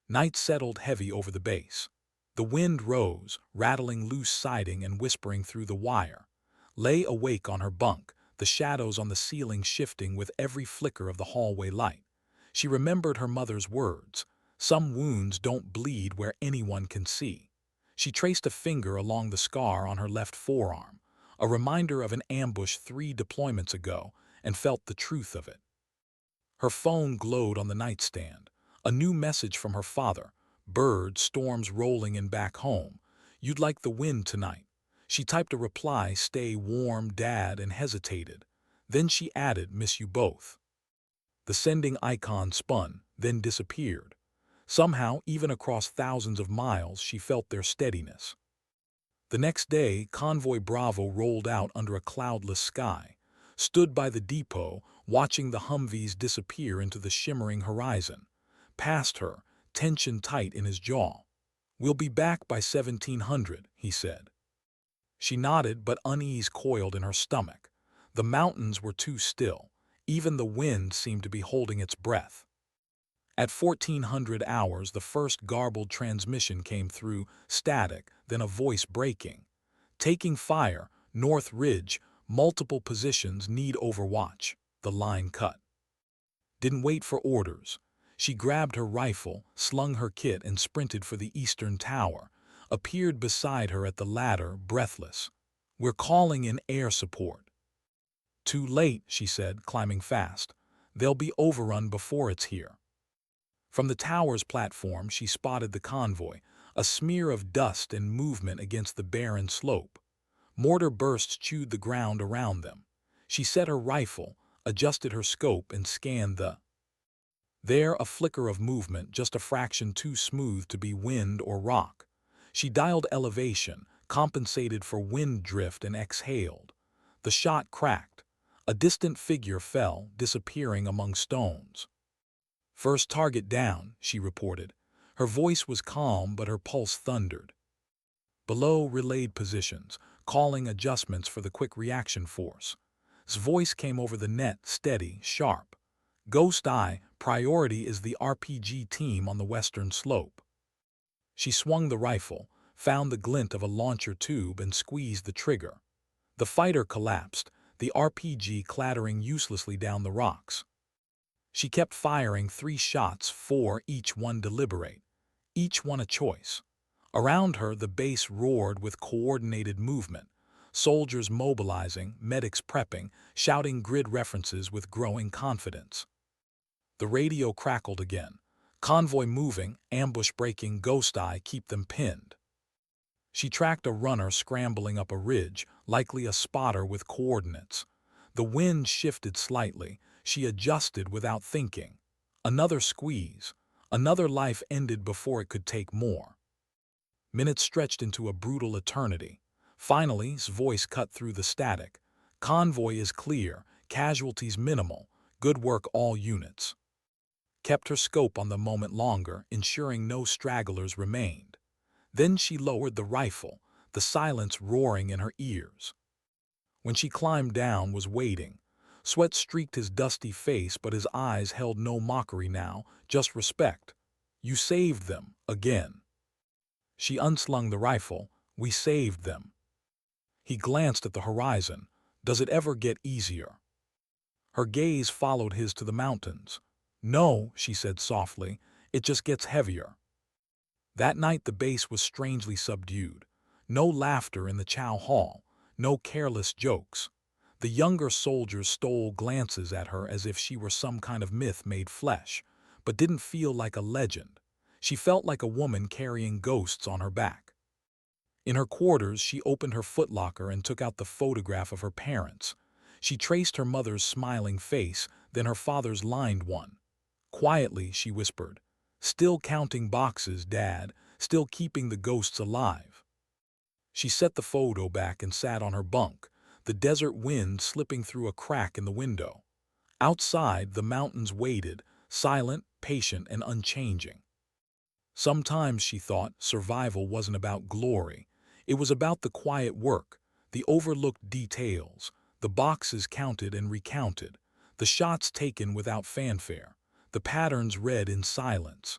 Night settled heavy over the base. The wind rose, rattling loose siding and whispering through the wire. Lay awake on her bunk, the shadows on the ceiling shifting with every flicker of the hallway light. She remembered her mother's words, "Some wounds don't bleed where anyone can see." She traced a finger along the scar on her left forearm, a reminder of an ambush 3 deployments ago, and felt the truth of it. Her phone glowed on the nightstand. A new message from her father. "Bird, storms rolling in back home. You'd like the wind tonight." She typed a reply, "Stay warm, Dad," and hesitated. Then she added, "Miss you both." The sending icon spun, then disappeared. Somehow, even across thousands of miles, she felt their steadiness. The next day, Convoy Bravo rolled out under a cloudless sky, stood by the depot, watching the Humvees disappear into the shimmering horizon. Past her, tension tight in his jaw. "We'll be back by 1700, he said. She nodded, but unease coiled in her stomach. The mountains were too still. Even the wind seemed to be holding its breath. At 1400 hours, the first garbled transmission came through, static, then a voice breaking. Taking fire, North Ridge, multiple positions need overwatch. The line cut. Didn't wait for orders. She grabbed her rifle, slung her kit, and sprinted for the eastern tower. Appeared beside her at the ladder, breathless. "We're calling in air support." "Too late," she said, climbing fast. "They'll be overrun before it's here." From the tower's platform, she spotted the convoy, a smear of dust and movement against the barren slope. Mortar bursts chewed the ground around them. She set her rifle, adjusted her scope, and scanned there, a flicker of movement, just a fraction too smooth to be wind or rock. She dialed elevation, compensated for wind drift, and exhaled. The shot cracked. A distant figure fell, disappearing among stones. "First target down," she reported. Her voice was calm, but her pulse thundered. Below relayed positions, calling adjustments for the quick reaction force. His voice came over the net, steady, sharp. "Ghost Eye, priority is the RPG team on the western slope." She swung the rifle, found the glint of a launcher tube, and squeezed the trigger. The fighter collapsed, the RPG clattering uselessly down the rocks. She kept firing 3 shots, 4, each one deliberate, each one a choice. Around her, the base roared with coordinated movement. Soldiers mobilizing, medics prepping, shouting grid references with growing confidence. The radio crackled again. "Convoy moving, ambush breaking, Ghost Eye, keep them pinned." She tracked a runner scrambling up a ridge, likely a spotter with coordinates. The wind shifted slightly. She adjusted without thinking. Another squeeze. Another life ended before it could take more. Minutes stretched into a brutal eternity. Finally, his voice cut through the static. "Convoy is clear, casualties minimal. Good work, all units." Kept her scope on the moment longer, ensuring no stragglers remained. Then she lowered the rifle, the silence roaring in her ears. When she climbed down, was waiting. Sweat streaked his dusty face, but his eyes held no mockery now, just respect. "You saved them, again." She unslung the rifle. "We saved them." He glanced at the horizon. "Does it ever get easier?" Her gaze followed his to the mountains. "No," she said softly, "it just gets heavier." That night the base was strangely subdued. No laughter in the chow hall, no careless jokes. The younger soldiers stole glances at her as if she were some kind of myth made flesh, but didn't feel like a legend. She felt like a woman carrying ghosts on her back. In her quarters, she opened her footlocker and took out the photograph of her parents. She traced her mother's smiling face, then her father's lined one. Quietly, she whispered, "Still counting boxes, Dad, still keeping the ghosts alive." She set the photo back and sat on her bunk, the desert wind slipping through a crack in the window. Outside, the mountains waited, silent, patient, and unchanging. Sometimes, she thought, survival wasn't about glory. It was about the quiet work, the overlooked details, the boxes counted and recounted, the shots taken without fanfare, the patterns read in silence.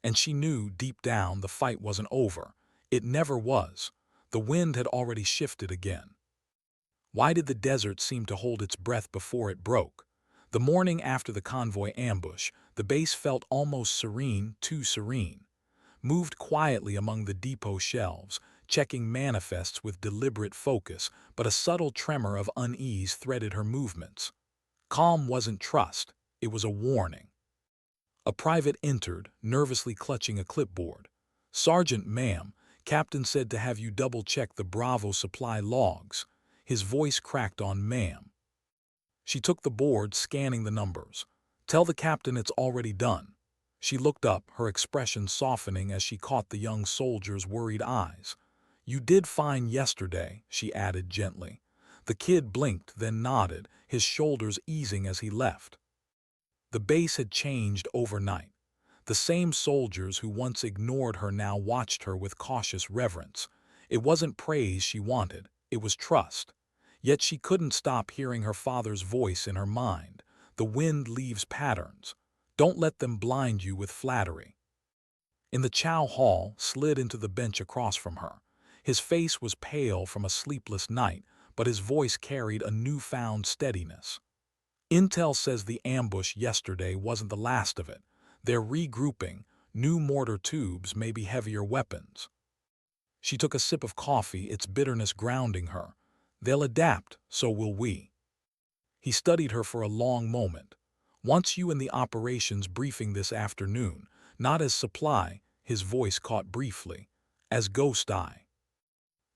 And she knew deep down the fight wasn't over. It never was. The wind had already shifted again. Why did the desert seem to hold its breath before it broke? The morning after the convoy ambush, the base felt almost serene, too serene. Moved quietly among the depot shelves, checking manifests with deliberate focus, but a subtle tremor of unease threaded her movements. Calm wasn't trust, it was a warning. A private entered, nervously clutching a clipboard. "Sergeant, ma'am, Captain said to have you double-check the Bravo supply logs." His voice cracked on "ma'am." She took the board, scanning the numbers. "Tell the captain it's already done." She looked up, her expression softening as she caught the young soldier's worried eyes. "You did fine yesterday," she added gently. The kid blinked, then nodded, his shoulders easing as he left. The base had changed overnight. The same soldiers who once ignored her now watched her with cautious reverence. It wasn't praise she wanted, it was trust. Yet she couldn't stop hearing her father's voice in her mind. The wind leaves patterns. Don't let them blind you with flattery. In the chow hall, slid into the bench across from her. His face was pale from a sleepless night, but his voice carried a newfound steadiness. Intel says the ambush yesterday wasn't the last of it. They're regrouping. New mortar tubes, maybe heavier weapons. She took a sip of coffee, its bitterness grounding her. They'll adapt, so will we. He studied her for a long moment. Once you in the operations briefing this afternoon, not as supply, his voice caught briefly, as ghost eye.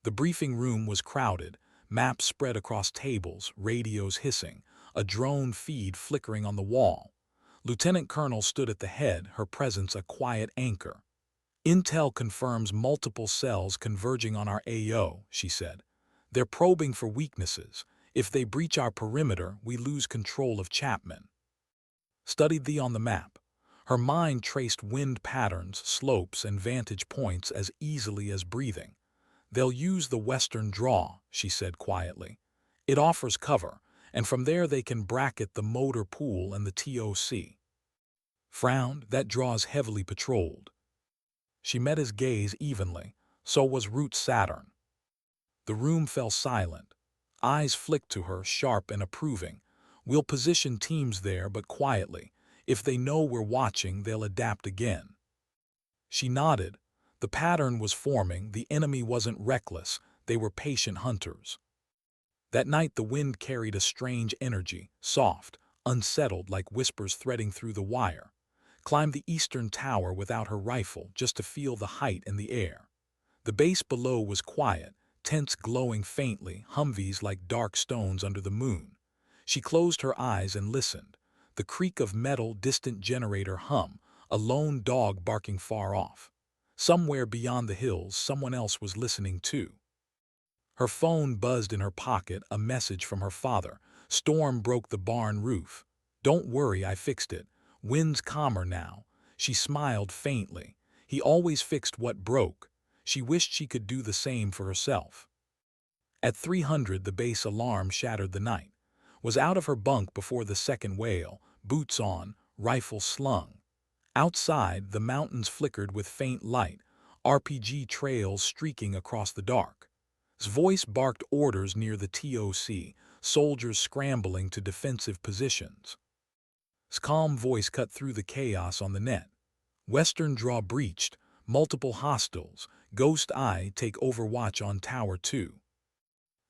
The briefing room was crowded, maps spread across tables, radios hissing, a drone feed flickering on the wall. Lieutenant Colonel stood at the head, her presence a quiet anchor. Intel confirms multiple cells converging on our AO, she said. They're probing for weaknesses. If they breach our perimeter, we lose control of Chapman. Studied thee on the map. Her mind traced wind patterns, slopes, and vantage points as easily as breathing. They'll use the western draw, she said quietly. It offers cover, and from there they can bracket the motor pool and the TOC. Frowned, that draw's heavily patrolled. She met his gaze evenly. So was Route Saturn. The room fell silent. Eyes flicked to her, sharp and approving. We'll position teams there, but quietly. If they know we're watching, they'll adapt again. She nodded. The pattern was forming. The enemy wasn't reckless. They were patient hunters. That night the wind carried a strange energy, soft, unsettled like whispers threading through the wire. Climbed the eastern tower without her rifle, just to feel the height in the air. The base below was quiet, tents glowing faintly, Humvees like dark stones under the moon. She closed her eyes and listened. The creak of metal, distant generator hum, a lone dog barking far off. Somewhere beyond the hills, someone else was listening too. Her phone buzzed in her pocket, a message from her father. Storm broke the barn roof. Don't worry, I fixed it. Wind's calmer now. She smiled faintly. He always fixed what broke. She wished she could do the same for herself. At 300, the base alarm shattered the night. Was out of her bunk before the second wail, boots on, rifle slung. Outside, the mountains flickered with faint light, RPG trails streaking across the dark. His voice barked orders near the TOC, soldiers scrambling to defensive positions. His calm voice cut through the chaos on the net. Western draw breached, multiple hostiles, ghost eye take overwatch on Tower 2.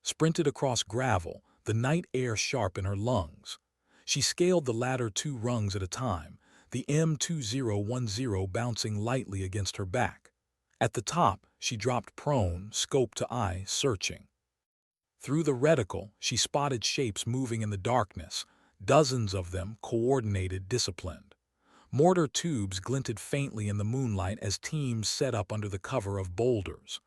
Sprinted across gravel, the night air sharp in her lungs. She scaled the ladder 2 rungs at a time, the M2010 bouncing lightly against her back. At the top, she dropped prone, scope to eye, searching. Through the reticle, she spotted shapes moving in the darkness, dozens of them, coordinated, disciplined. Mortar tubes glinted faintly in the moonlight as teams set up under the cover of boulders.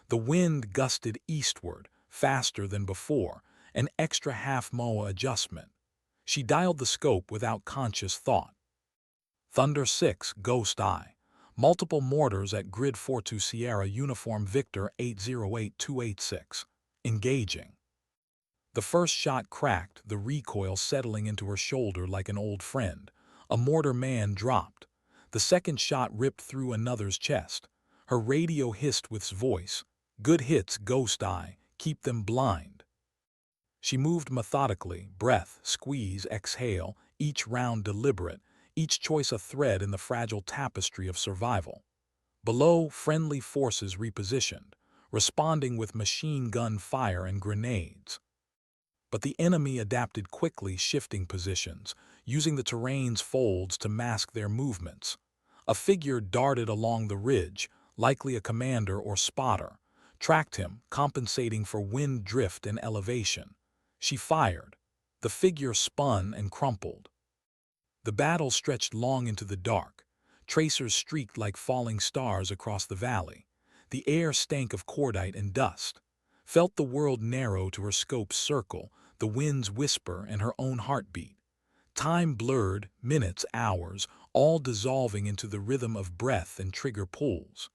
The wind gusted eastward, faster than before, an extra half-moa adjustment. She dialed the scope without conscious thought. Thunder 6, Ghost Eye. Multiple mortars at Grid 42 Sierra Uniform Victor 808286. Engaging. The first shot cracked, the recoil settling into her shoulder like an old friend. A mortar man dropped. The second shot ripped through another's chest. Her radio hissed with his voice. Good hits, Ghost Eye. Keep them blind. She moved methodically, breath, squeeze, exhale, each round deliberate, each choice a thread in the fragile tapestry of survival. Below, friendly forces repositioned, responding with machine gun fire and grenades. But the enemy adapted quickly, shifting positions, using the terrain's folds to mask their movements. A figure darted along the ridge, likely a commander or spotter, tracked him, compensating for wind drift and elevation. She fired. The figure spun and crumpled. The battle stretched long into the dark. Tracers streaked like falling stars across the valley. The air stank of cordite and dust. Felt the world narrow to her scope's circle, the wind's whisper and her own heartbeat. Time blurred, minutes, hours, all dissolving into the rhythm of breath and trigger pulls.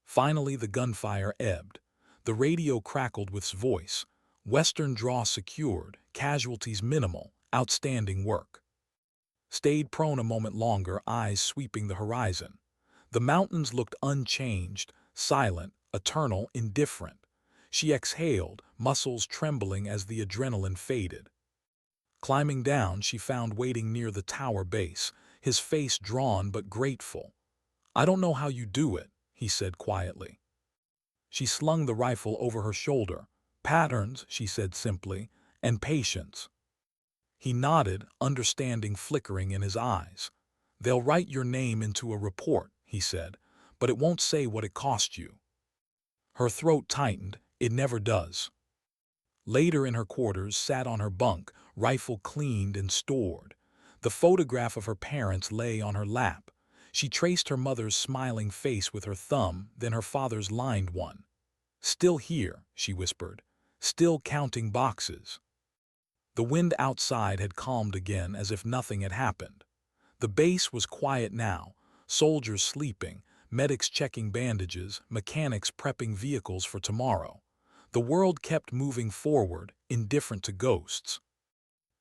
Finally the gunfire ebbed. The radio crackled with his voice. Western draw secured, casualties minimal, outstanding work. Stayed prone a moment longer, eyes sweeping the horizon. The mountains looked unchanged, silent, eternal, indifferent. She exhaled, muscles trembling as the adrenaline faded. Climbing down, she found waiting near the tower base, his face drawn but grateful. "I don't know how you do it," he said quietly. She slung the rifle over her shoulder. "Patterns," she said simply, "and patience." He nodded, understanding flickering in his eyes. "They'll write your name into a report," he said, "but it won't say what it cost you." Her throat tightened. It never does. Later in her quarters, sat on her bunk, rifle cleaned and stored. The photograph of her parents lay on her lap. She traced her mother's smiling face with her thumb, then her father's lined one. "Still here," she whispered. "Still counting boxes." The wind outside had calmed again, as if nothing had happened. The base was quiet now, soldiers sleeping, medics checking bandages, mechanics prepping vehicles for tomorrow. The world kept moving forward, indifferent to ghosts.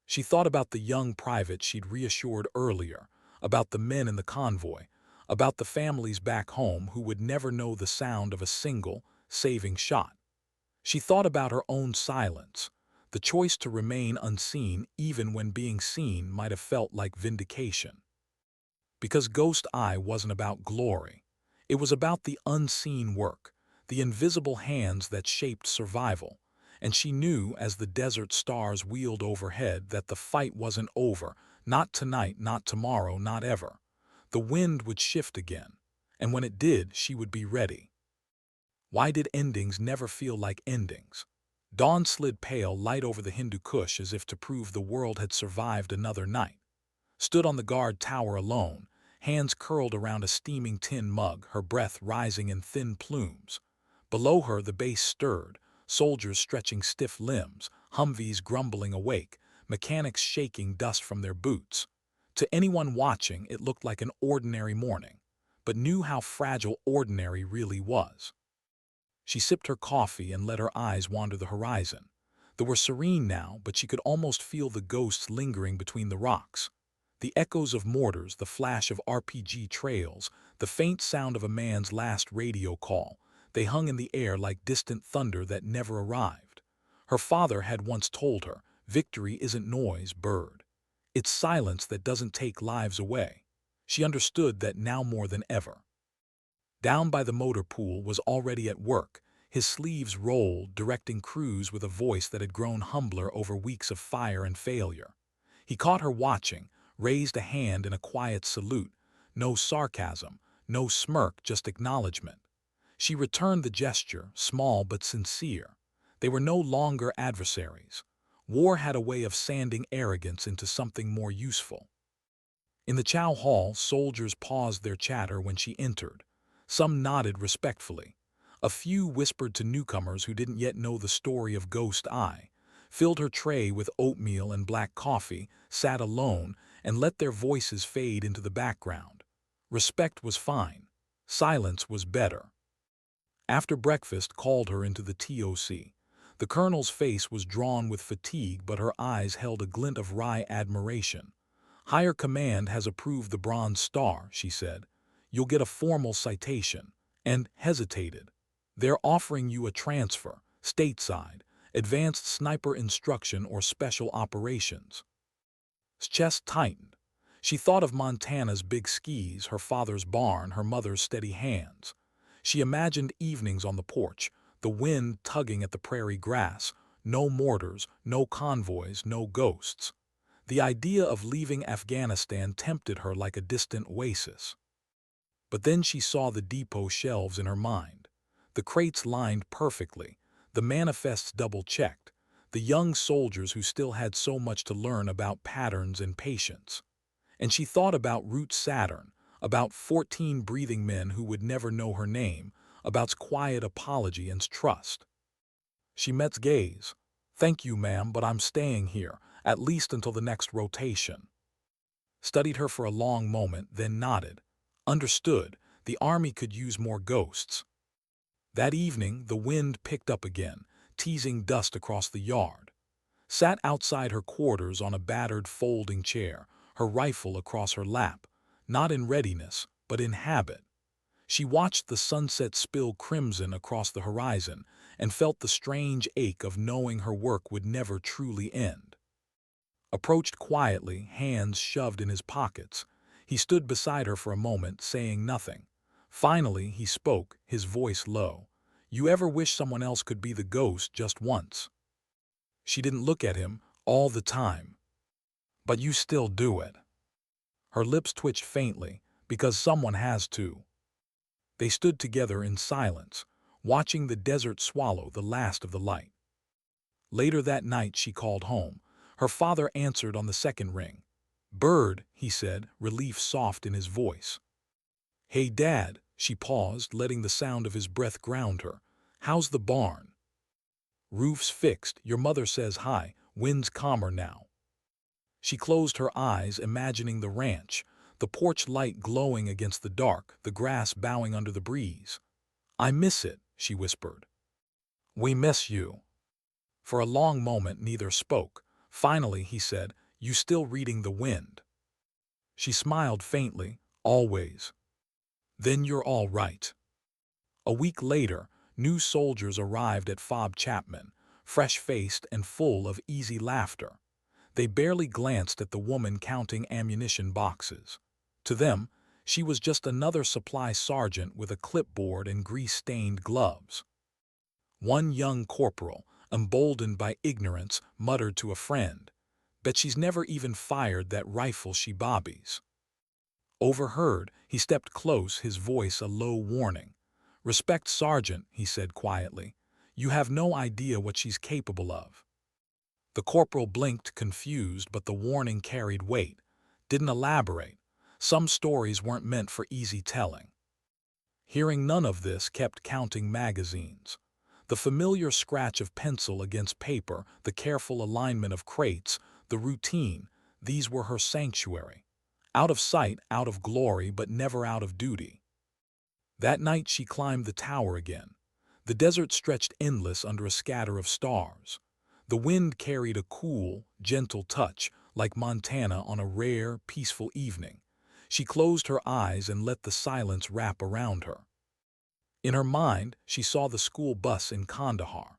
She thought about the young private she'd reassured earlier, about the men in the convoy, about the families back home who would never know the sound of a single, saving shot. She thought about her own silence, the choice to remain unseen even when being seen might have felt like vindication. Because Ghost Eye wasn't about glory. It was about the unseen work, the invisible hands that shaped survival, and she knew as the desert stars wheeled overhead that the fight wasn't over, not tonight, not tomorrow, not ever. The wind would shift again, and when it did, she would be ready. Why did endings never feel like endings? Dawn slid pale light over the Hindu Kush as if to prove the world had survived another night. Stood on the guard tower alone, hands curled around a steaming tin mug, her breath rising in thin plumes. Below her the base stirred, soldiers stretching stiff limbs, Humvees grumbling awake, mechanics shaking dust from their boots. To anyone watching it looked like an ordinary morning, but knew how fragile ordinary really was. She sipped her coffee and let her eyes wander the horizon. They were serene now, but she could almost feel the ghosts lingering between the rocks. The echoes of mortars, the flash of RPG trails, the faint sound of a man's last radio call, they hung in the air like distant thunder that never arrived. Her father had once told her, "Victory isn't noise, bird. It's silence that doesn't take lives away." She understood that now more than ever. Down by the motor pool was already at work, his sleeves rolled, directing crews with a voice that had grown humbler over weeks of fire and failure. He caught her watching, raised a hand in a quiet salute, no sarcasm, no smirk, just acknowledgement. She returned the gesture, small but sincere. They were no longer adversaries. War had a way of sanding arrogance into something more useful. In the chow hall, soldiers paused their chatter when she entered. Some nodded respectfully. A few whispered to newcomers who didn't yet know the story of Ghost Eye, filled her tray with oatmeal and black coffee, sat alone, and let their voices fade into the background. Respect was fine. Silence was better. After breakfast, called her into the TOC. The colonel's face was drawn with fatigue, but her eyes held a glint of wry admiration. "Higher command has approved the Bronze Star," she said. "You'll get a formal citation," and hesitated. "They're offering you a transfer, stateside, advanced sniper instruction or special operations." His chest tightened. She thought of Montana's big skis, her father's barn, her mother's steady hands. She imagined evenings on the porch, the wind tugging at the prairie grass, no mortars, no convoys, no ghosts. The idea of leaving Afghanistan tempted her like a distant oasis. But then she saw the depot shelves in her mind. The crates lined perfectly, the manifests double-checked, the young soldiers who still had so much to learn about patterns and patience. And she thought about Root Saturn, about 14 breathing men who would never know her name, about's quiet apology and trust. She met's gaze. "Thank you, ma'am, but I'm staying here, at least until the next rotation." Studied her for a long moment, then nodded. Understood, the army could use more ghosts. That evening, the wind picked up again, teasing dust across the yard. Sat outside her quarters on a battered folding chair, her rifle across her lap, not in readiness, but in habit. She watched the sunset spill crimson across the horizon and felt the strange ache of knowing her work would never truly end. Approached quietly, hands shoved in his pockets. He stood beside her for a moment, saying nothing. Finally, he spoke, his voice low. "You ever wish someone else could be the ghost just once?" She didn't look at him all the time. "But you still do it." Her lips twitched faintly, "because someone has to." They stood together in silence, watching the desert swallow the last of the light. Later that night she called home. Her father answered on the second ring. "Bird," he said, relief soft in his voice. "Hey, Dad," she paused, letting the sound of his breath ground her. "How's the barn?" "Roof's fixed. Your mother says hi. Wind's calmer now." She closed her eyes, imagining the ranch, the porch light glowing against the dark, the grass bowing under the breeze. "I miss it," she whispered. "We miss you." For a long moment neither spoke. Finally he said, "You still reading the wind?" She smiled faintly. "Always." "Then you're all right." A week later, new soldiers arrived at Fob Chapman, fresh-faced and full of easy laughter. They barely glanced at the woman counting ammunition boxes. To them, she was just another supply sergeant with a clipboard and grease-stained gloves. One young corporal, emboldened by ignorance, muttered to a friend, "Bet she's never even fired that rifle she bobbies." Overheard, he stepped close, his voice a low warning. "Respect, Sergeant," he said quietly. "You have no idea what she's capable of." The corporal blinked, confused, but the warning carried weight. Didn't elaborate. Some stories weren't meant for easy telling. Hearing none of this, kept counting magazines. The familiar scratch of pencil against paper, the careful alignment of crates, the routine, these were her sanctuary. Out of sight, out of glory, but never out of duty. That night she climbed the tower again. The desert stretched endless under a scatter of stars. The wind carried a cool, gentle touch, like Montana on a rare, peaceful evening. She closed her eyes and let the silence wrap around her. In her mind, she saw the school bus in Kandahar,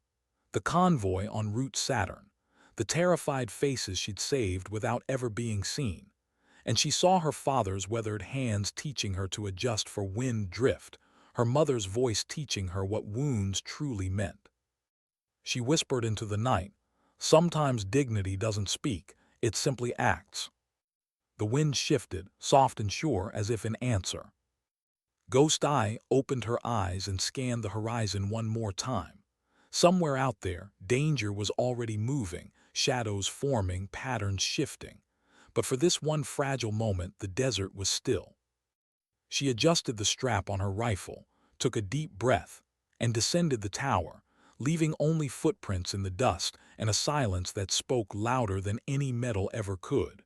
the convoy en route Saturn, the terrified faces she'd saved without ever being seen. And she saw her father's weathered hands teaching her to adjust for wind drift, her mother's voice teaching her what wounds truly meant. She whispered into the night, "Sometimes dignity doesn't speak, it simply acts." The wind shifted, soft and sure, as if in answer. Ghost Eye opened her eyes and scanned the horizon one more time. Somewhere out there, danger was already moving, shadows forming, patterns shifting. But for this one fragile moment, the desert was still. She adjusted the strap on her rifle, took a deep breath, and descended the tower, leaving only footprints in the dust and a silence that spoke louder than any metal ever could.